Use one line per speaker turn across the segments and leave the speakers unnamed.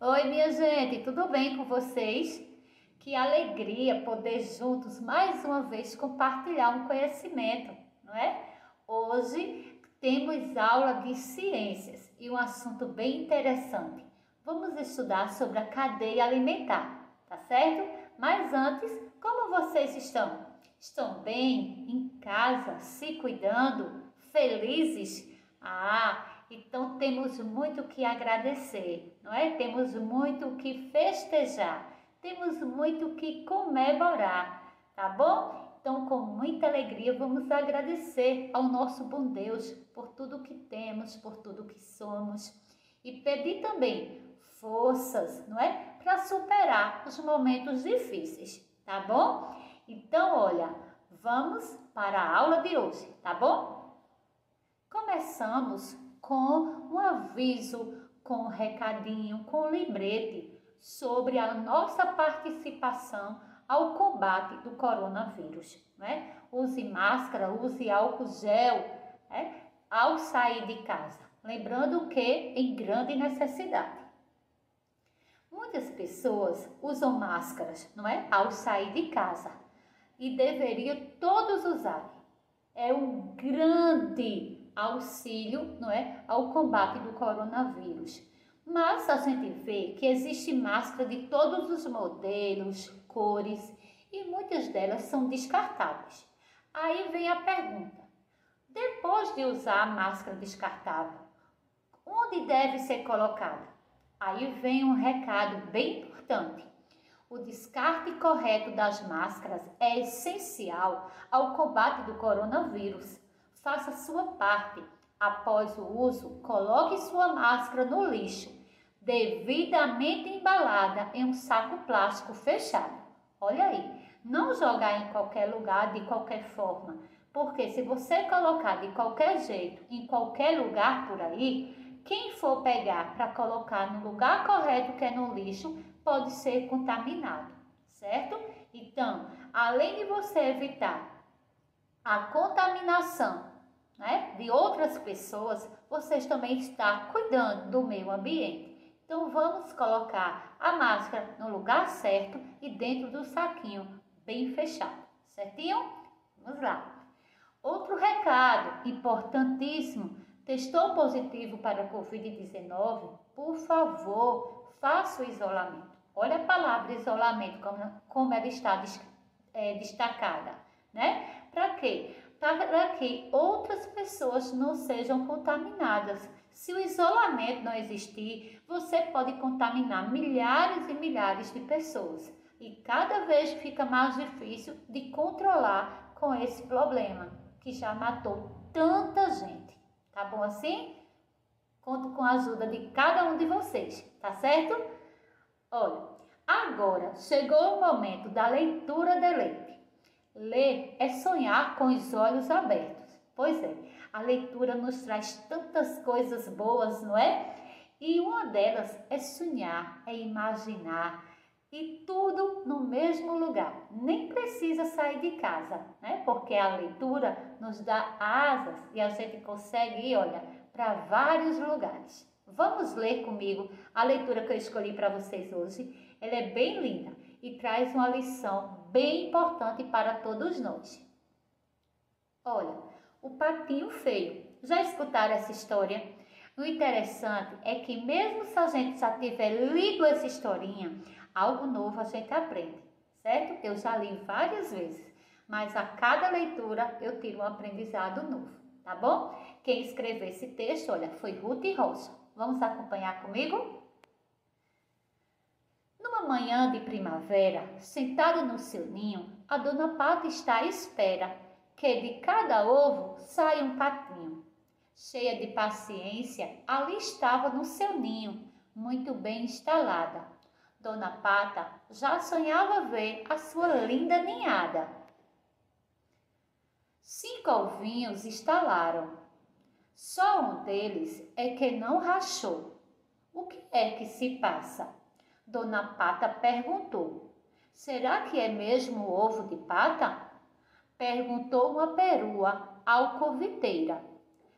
Oi, minha gente, tudo bem com vocês? Que alegria poder juntos mais uma vez compartilhar um conhecimento, não é? Hoje temos aula de ciências e um assunto bem interessante. Vamos estudar sobre a cadeia alimentar, tá certo? Mas antes, como vocês estão? Estão bem? Em casa? Se cuidando? Felizes? Então temos muito que agradecer, não é? Temos muito que festejar, temos muito que comemorar, tá bom? Então, com muita alegria, vamos agradecer ao nosso bom Deus por tudo que temos, por tudo que somos e pedir também forças, não é? Para superar os momentos difíceis, tá bom? Então, olha, vamos para a aula de hoje, tá bom? Começamos com um aviso, com um recadinho, com um lembrete sobre a nossa participação ao combate do coronavírus, né? Use máscara, use álcool gel, né? Ao sair de casa, lembrando que em grande necessidade. Muitas pessoas usam máscaras, não é? Ao sair de casa e deveriam todos usar. É um grande auxílio, não é, ao combate do coronavírus. Mas a gente vê que existe máscara de todos os modelos, cores e muitas delas são descartáveis. Aí vem a pergunta: depois de usar a máscara descartável, onde deve ser colocada? Aí vem um recado bem importante. O descarte correto das máscaras é essencial ao combate do coronavírus. Faça sua parte. Após o uso, coloque sua máscara no lixo, devidamente embalada em um saco plástico fechado. Olha aí, não jogar em qualquer lugar, de qualquer forma, porque se você colocar de qualquer jeito, em qualquer lugar por aí, quem for pegar para colocar no lugar correto, que é no lixo, pode ser contaminado, certo? Então, além de você evitar a contaminação, né, de outras pessoas, vocês também estão cuidando do meio ambiente. Então, vamos colocar a máscara no lugar certo e dentro do saquinho bem fechado, certinho? Vamos lá. Outro recado importantíssimo: testou positivo para a Covid-19? Por favor, faça o isolamento. Olha a palavra isolamento, como ela está destacada, né? Para quê? Para que outras pessoas não sejam contaminadas. Se o isolamento não existir, você pode contaminar milhares e milhares de pessoas. E cada vez fica mais difícil de controlar com esse problema, que já matou tanta gente. Tá bom assim? Conto com a ajuda de cada um de vocês, tá certo? Olha, agora chegou o momento da leitura de leite. Ler é sonhar com os olhos abertos. Pois é, a leitura nos traz tantas coisas boas, não é? E uma delas é sonhar, é imaginar, e tudo no mesmo lugar. Nem precisa sair de casa, né? Porque a leitura nos dá asas e a gente consegue ir, olha, para vários lugares. Vamos ler comigo a leitura que eu escolhi para vocês hoje. Ela é bem linda e traz uma lição bem importante para todos nós. Olha, o patinho feio. Já escutaram essa história? O interessante é que mesmo se a gente já tiver lido essa historinha, algo novo a gente aprende, certo? Eu já li várias vezes, mas a cada leitura eu tiro um aprendizado novo, tá bom? Quem escreveu esse texto, olha, foi Ruth Rocha. Vamos acompanhar comigo? Numa manhã de primavera, sentada no seu ninho, a dona Pata está à espera que de cada ovo saia um patinho. Cheia de paciência, ali estava no seu ninho, muito bem instalada. Dona Pata já sonhava ver a sua linda ninhada. 5 ovinhos instalaram. Só um deles é que não rachou. O que é que se passa? Dona Pata perguntou. Será que é mesmo ovo de pata? Perguntou uma perua alcoviteira.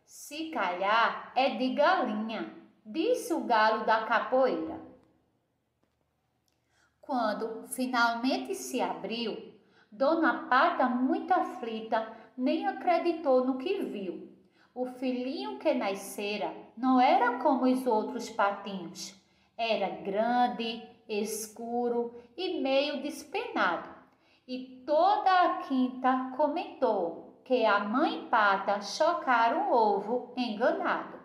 Se calhar é de galinha, disse o galo da capoeira. Quando finalmente se abriu, Dona Pata, muito aflita, nem acreditou no que viu. O filhinho que nascera não era como os outros patinhos. Era grande, escuro e meio despenado. E toda a quinta comentou que a mãe Pata chocara um ovo enganado.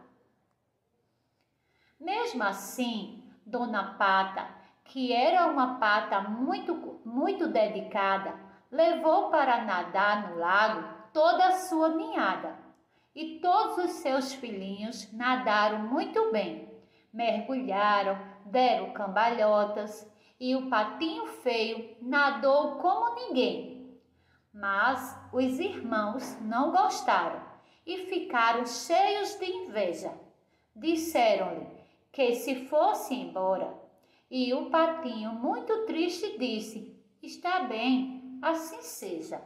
Mesmo assim, Dona Pata, que era uma pata muito dedicada, levou para nadar no lago toda a sua ninhada. E todos os seus filhinhos nadaram muito bem, mergulharam, deram cambalhotas, e o patinho feio nadou como ninguém. Mas os irmãos não gostaram e ficaram cheios de inveja. Disseram-lhe que se fosse embora, e o patinho, muito triste, disse: está bem, assim seja.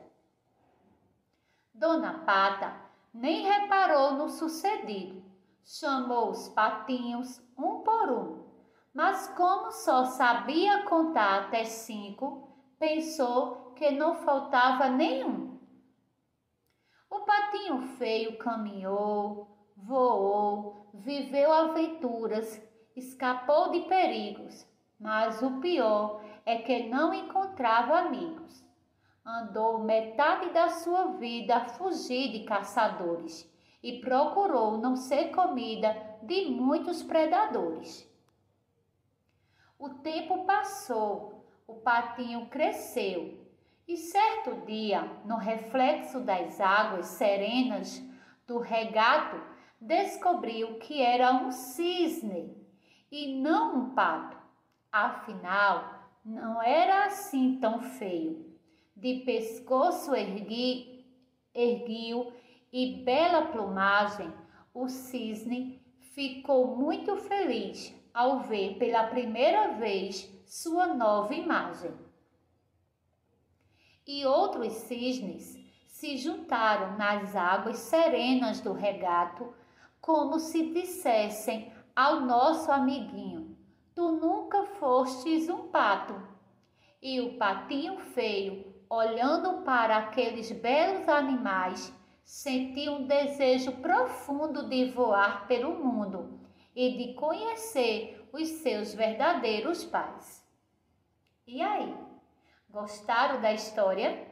Dona Pata nem reparou no sucedido. Chamou os patinhos um por um, mas como só sabia contar até 5, pensou que não faltava nenhum. O patinho feio caminhou, voou, viveu aventuras, escapou de perigos, mas o pior é que não encontrava amigos. Andou metade da sua vida a fugir de caçadores e procurou não ser comida de muitos predadores. O tempo passou, o patinho cresceu e certo dia, no reflexo das águas serenas do regato, descobriu que era um cisne e não um pato. Afinal, não era assim tão feio. De pescoço erguiu e bela plumagem, o cisne ficou muito feliz ao ver pela primeira vez sua nova imagem. E outros cisnes se juntaram nas águas serenas do regato, como se dissessem ao nosso amiguinho: tu nunca fostes um pato. E o patinho feio, olhando para aqueles belos animais, sentiu um desejo profundo de voar pelo mundo e de conhecer os seus verdadeiros pais. E aí, gostaram da história?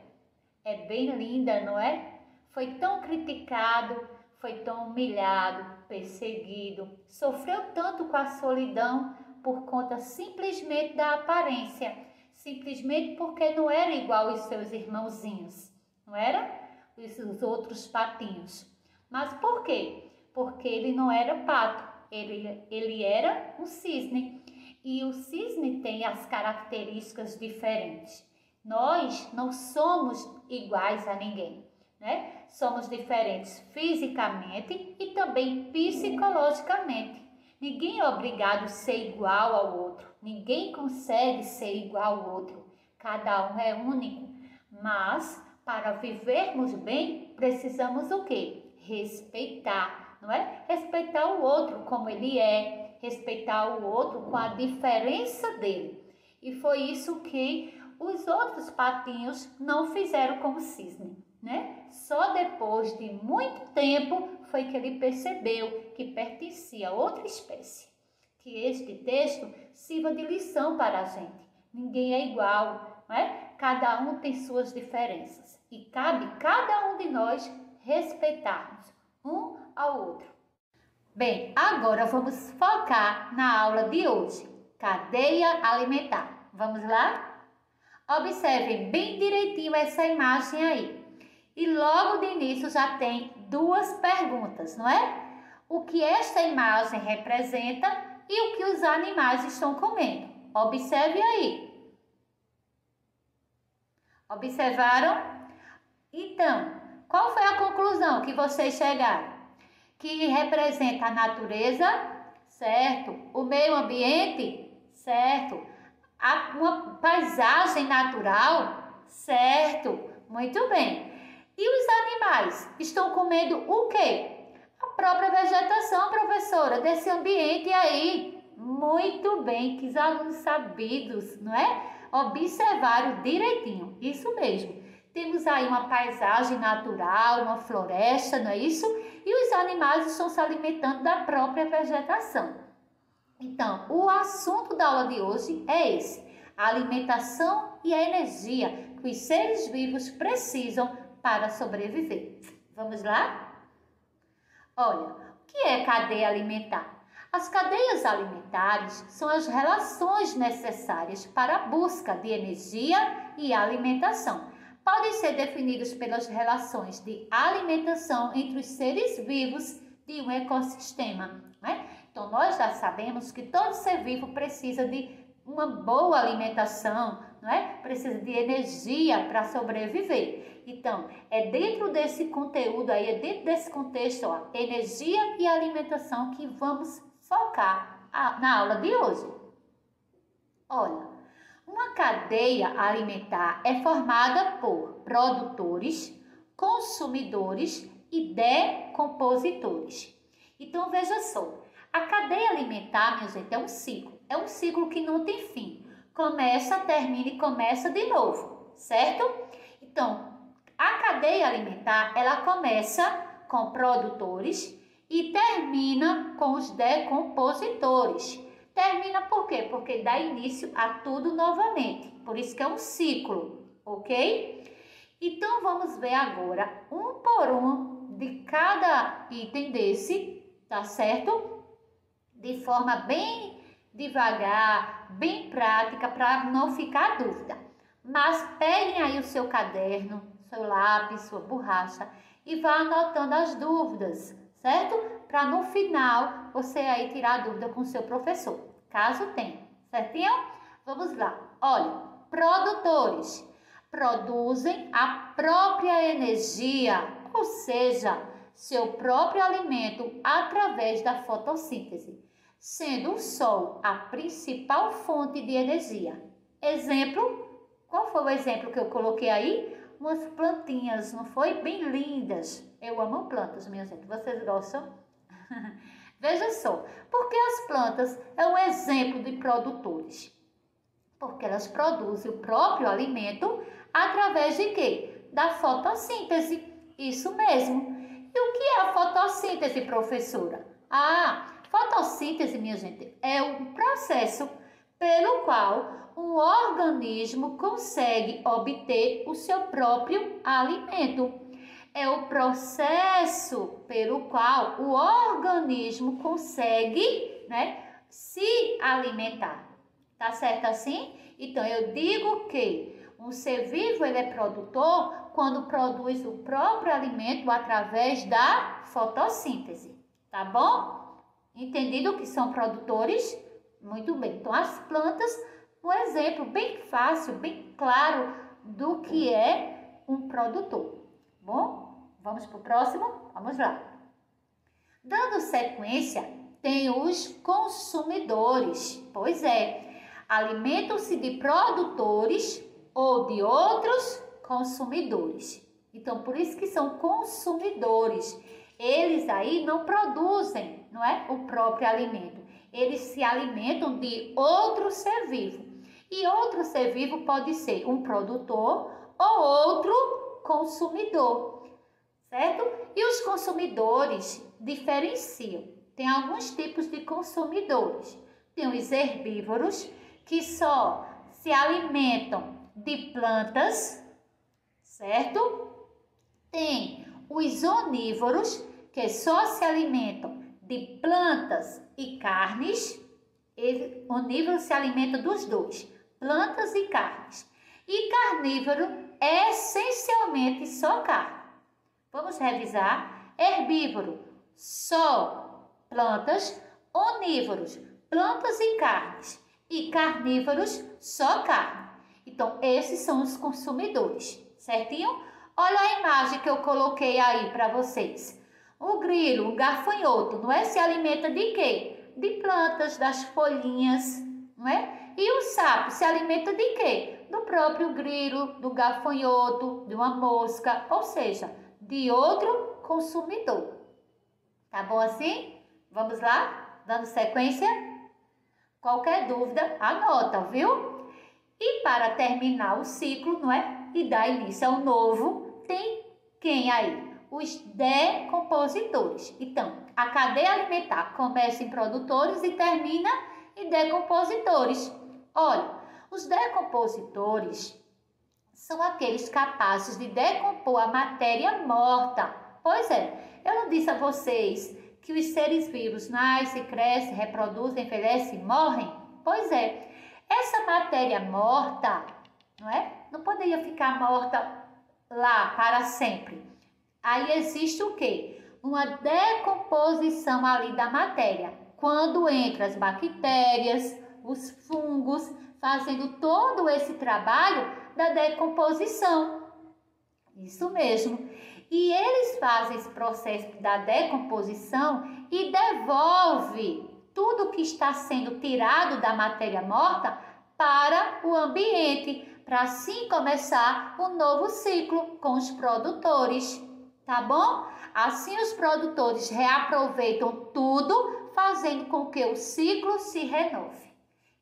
É bem linda, não é? Foi tão criticado, foi tão humilhado, perseguido, sofreu tanto com a solidão por conta simplesmente da aparência, simplesmente porque não era igual aos seus irmãozinhos, não era? Os outros patinhos. Mas por quê? Porque ele não era pato, ele era um cisne. E o cisne tem as características diferentes. Nós não somos iguais a ninguém, né? Somos diferentes fisicamente e também psicologicamente. Ninguém é obrigado a ser igual ao outro. Ninguém consegue ser igual ao outro. Cada um é único. Mas, para vivermos bem, precisamos o quê? Respeitar, não é? Respeitar o outro como ele é, respeitar o outro com a diferença dele. E foi isso que os outros patinhos não fizeram como cisne, né? Só depois de muito tempo foi que ele percebeu que pertencia a outra espécie. Que este texto sirva de lição para a gente. Ninguém é igual, não é? Cada um tem suas diferenças e cabe cada um de nós respeitarmos um ao outro. Bem, agora vamos focar na aula de hoje, cadeia alimentar. Vamos lá? Observem bem direitinho essa imagem aí. E logo de início já tem duas perguntas, não é? O que esta imagem representa e o que os animais estão comendo. Observe aí. Observaram? Então, qual foi a conclusão que vocês chegaram? Que representa a natureza, certo? O meio ambiente, certo? Uma paisagem natural, certo? Muito bem. E os animais estão comendo o quê? A própria vegetação, professora, desse ambiente aí, Muito bem, que os alunos sabidos, não é? Observaram direitinho, isso mesmo. Temos aí uma paisagem natural, uma floresta, não é isso? E os animais estão se alimentando da própria vegetação. Então, o assunto da aula de hoje é esse: a alimentação e a energia que os seres vivos precisam para sobreviver. Vamos lá? Olha, o que é cadeia alimentar? As cadeias alimentares são as relações necessárias para a busca de energia e alimentação. Podem ser definidas pelas relações de alimentação entre os seres vivos de um ecossistema, né? Então, nós já sabemos que todo ser vivo precisa de uma boa alimentação, não é? Precisa de energia para sobreviver. Então, é dentro desse conteúdo aí, é dentro desse contexto, ó, energia e alimentação, que vamos focar na aula de hoje. Olha, uma cadeia alimentar é formada por produtores, consumidores e decompositores. Então, veja só, a cadeia alimentar, minha gente, é um ciclo que não tem fim. Começa, termina e começa de novo, certo? Então, a cadeia alimentar, ela começa com produtores e termina com os decompositores. Termina por quê? Porque dá início a tudo novamente. Por isso que é um ciclo, ok? Então, vamos ver agora, um por um, de cada item desse, tá certo? De forma bem devagar, bem prática, para não ficar dúvida. Mas peguem aí o seu caderno, seu lápis, sua borracha e vá anotando as dúvidas, certo? Para no final você aí tirar a dúvida com o seu professor, caso tenha, certinho? Vamos lá. Olha, produtores produzem a própria energia, ou seja, seu próprio alimento através da fotossíntese, sendo o sol a principal fonte de energia. Exemplo, qual foi o exemplo que eu coloquei aí? Umas plantinhas, não foi? Bem lindas. Eu amo plantas, minha gente. Vocês gostam? Veja só, porque as plantas é um exemplo de produtores. Porque elas produzem o próprio alimento através de quê? Da fotossíntese. Isso mesmo. E o que é a fotossíntese, professora? Fotossíntese, minha gente, é um processo pelo qual um organismo consegue obter o seu próprio alimento. É o processo pelo qual o organismo consegue, né, se alimentar. Tá certo assim? Então, eu digo que um ser vivo, ele é produtor quando produz o próprio alimento através da fotossíntese. Tá bom? Entendido que são produtores? Muito bem. Então, as plantas, um exemplo bem fácil, bem claro do que é um produtor. Bom, vamos para o próximo? Vamos lá. Dando sequência, tem os consumidores. Pois é, alimentam-se de produtores ou de outros consumidores. Então, por isso que são consumidores. Eles aí não produzem, não é, o próprio alimento. Eles se alimentam de outro ser vivo. E outro ser vivo pode ser um produtor ou outro consumidor, certo? E os consumidores diferenciam. Tem alguns tipos de consumidores. Tem os herbívoros, que só se alimentam de plantas, certo? Tem os onívoros, que só se alimentam de plantas e carnes. O onívoro se alimenta dos dois, plantas e carnes. E carnívoro é essencialmente só carne. Vamos revisar. Herbívoro, só plantas. Onívoros, plantas e carnes. E carnívoros, só carne. Então, esses são os consumidores, certinho? Olha a imagem que eu coloquei aí para vocês. O grilo, o gafanhoto, não é? Se alimenta de quê? De plantas, das folhinhas, não é? E o sapo se alimenta de quê? Do próprio grilo, do gafanhoto, de uma mosca, ou seja, de outro consumidor. Tá bom assim? Vamos lá? Dando sequência? Qualquer dúvida, anota, viu? E para terminar o ciclo, não é? E dar início ao novo, tem quem aí? Os decompositores. Então, a cadeia alimentar começa em produtores e termina em decompositores. Olha, os decompositores são aqueles capazes de decompor a matéria morta. Pois é, eu não disse a vocês que os seres vivos nascem, crescem, reproduzem, envelhecem e morrem? Pois é, essa matéria morta, não é? Não poderia ficar morta lá para sempre. Aí existe o quê? Uma decomposição ali da matéria. Quando entram as bactérias, os fungos, fazendo todo esse trabalho da decomposição. Isso mesmo. E eles fazem esse processo da decomposição e devolve tudo que está sendo tirado da matéria morta para o ambiente, para assim começar um novo ciclo com os produtores, tá bom? Assim os produtores reaproveitam tudo, fazendo com que o ciclo se renove.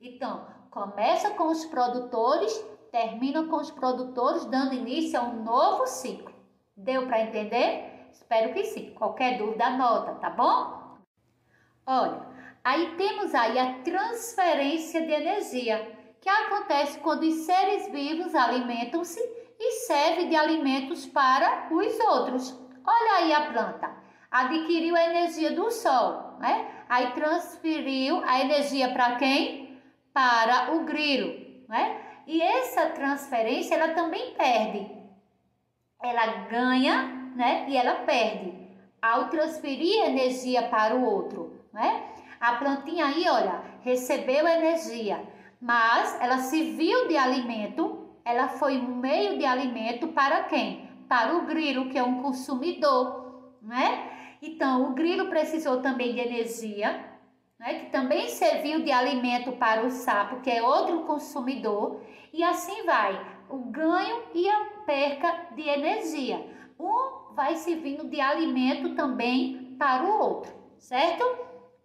Então, começa com os produtores, termina com os produtores, dando início a um novo ciclo. Deu para entender? Espero que sim. Qualquer dúvida, anota, tá bom? Olha, aí temos aí a transferência de energia, que acontece quando os seres vivos alimentam-se e servem de alimentos para os outros. Olha aí a planta, adquiriu a energia do sol, né? Aí transferiu a energia para quem? Para o grilo, né? E essa transferência, ela também perde. Ela ganha, né? E ela perde ao transferir energia para o outro, né? A plantinha aí, olha, recebeu energia, mas ela serviu de alimento, ela foi um meio de alimento para quem? Para o grilo, que é um consumidor, né? Então, o grilo precisou também de energia, né? Que também serviu de alimento para o sapo, que é outro consumidor, e assim vai, o ganho e a perca de energia. Um vai servindo de alimento também para o outro, certo?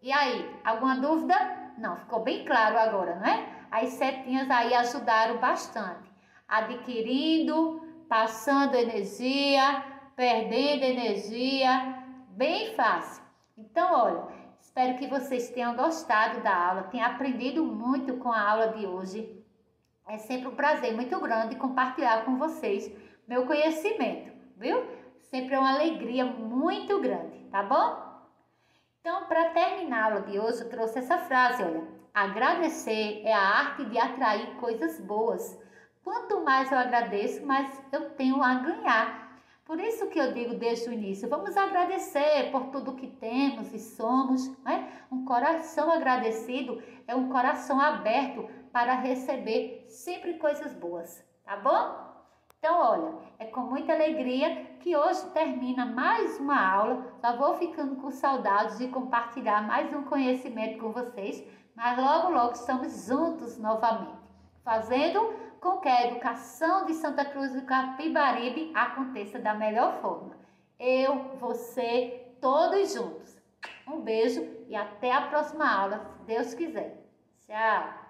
E aí, alguma dúvida? Não, ficou bem claro agora, não é? As setinhas aí ajudaram bastante, adquirindo, passando energia, perdendo energia, bem fácil. Então, olha, espero que vocês tenham gostado da aula, tenham aprendido muito com a aula de hoje. É sempre um prazer muito grande compartilhar com vocês meu conhecimento, viu? Sempre é uma alegria muito grande, tá bom? Então, para terminar a aula de hoje, eu trouxe essa frase, olha. Agradecer é a arte de atrair coisas boas. Quanto mais eu agradeço, mais eu tenho a ganhar. Por isso que eu digo desde o início, vamos agradecer por tudo que temos e somos, né? Um coração agradecido é um coração aberto para receber sempre coisas boas, tá bom? Então, olha, é com muita alegria que hoje termina mais uma aula. Já vou ficando com saudades de compartilhar mais um conhecimento com vocês, mas logo, logo estamos juntos novamente, fazendo com que a educação de Santa Cruz do Capibaribe aconteça da melhor forma. Eu, você, todos juntos. Um beijo e até a próxima aula, se Deus quiser. Tchau!